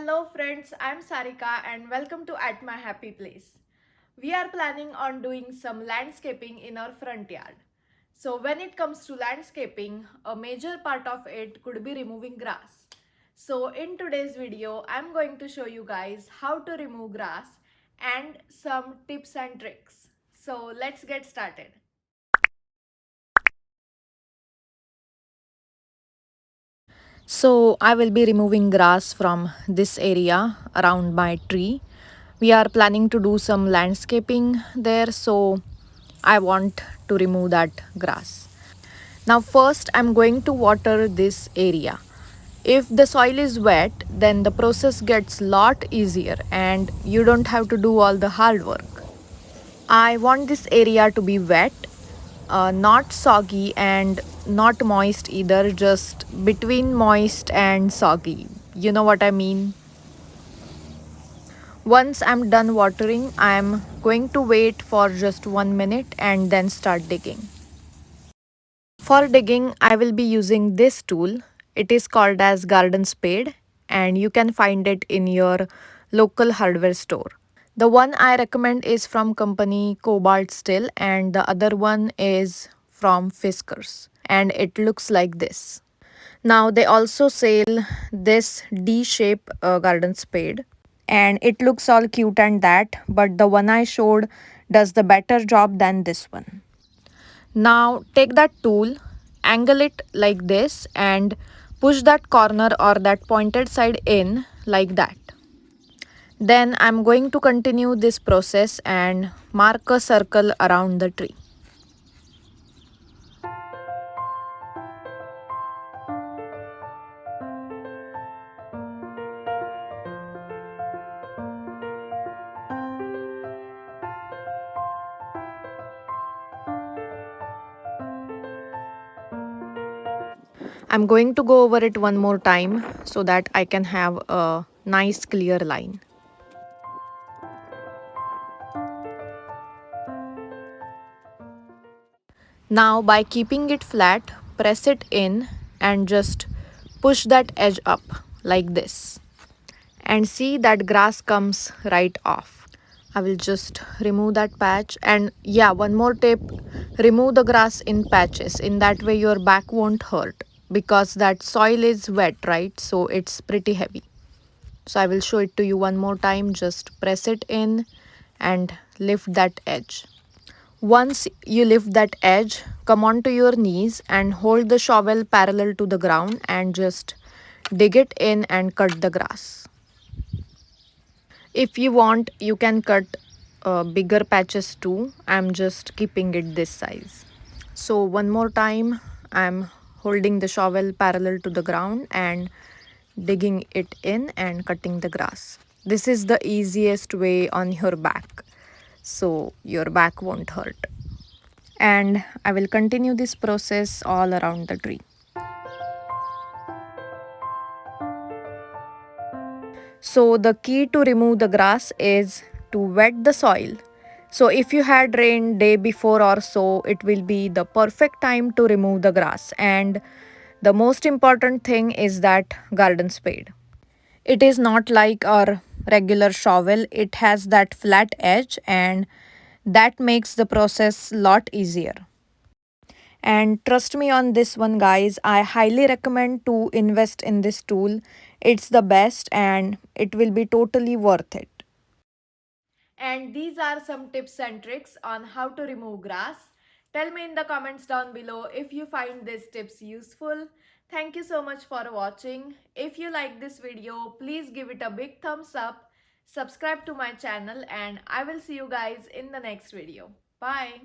Hello friends, I'm Sarika and welcome to At My Happy Place. We are planning on doing some landscaping in our front yard. So when it comes to landscaping, a major part of it could be removing grass. So in today's video, I'm going to show you guys how to remove grass and some tips and tricks. So let's get started. So I will be removing grass from this area around my tree. We are planning to do some landscaping there, so I want to remove that grass. Now first I'm going to water this area. If the soil is wet, then the process gets lot easier and you don't have to do all the hard work. I want this area to be wet, not soggy and not moist either, just between moist and soggy. You know what I mean? Once I'm done watering, I'm going to wait for just 1 minute and then start digging. For digging, I will be using this tool. It is called as garden spade and you can find it in your local hardware store. The one I recommend is from company Cobalt Steel and the other one is from Fiskars and it looks like this. Now they also sell this D-shape garden spade and it looks all cute and that, but the one I showed does the better job than this one. Now take that tool, angle it like this and push that corner or that pointed side in like that. Then I'm going to continue this process and mark a circle around the tree. I'm going to go over it one more time so that I can have a nice clear line. Now by keeping it flat, press it in and just push that edge up like this. And see that grass comes right off. I will just remove that patch and yeah, one more tip, remove the grass in patches. In that way your back won't hurt because that soil is wet, right? So it's pretty heavy. So I will show it to you one more time. Just press it in and lift that edge. Once you lift that edge, come onto your knees and hold the shovel parallel to the ground and just dig it in and cut the grass. If you want, you can cut bigger patches too. I'm just keeping it this size. So one more time, I'm holding the shovel parallel to the ground and digging it in and cutting the grass. This is the easiest way on your back, so your back won't hurt. And I will continue this process all around the tree. So the key to remove the grass is to wet the soil. So if you had rain day before or so, it will be the perfect time to remove the grass. And the most important thing is that garden spade. It is not like our regular shovel. It has that flat edge and that makes the process lot easier. And trust me on this one, guys. I highly recommend to invest in this tool. It's the best and it will be totally worth it. And these are some tips and tricks on how to remove grass. Tell me in the comments down below if you find these tips useful. Thank you so much for watching. If you like this video, please give it a big thumbs up, subscribe to my channel, and I will see you guys in the next video. Bye.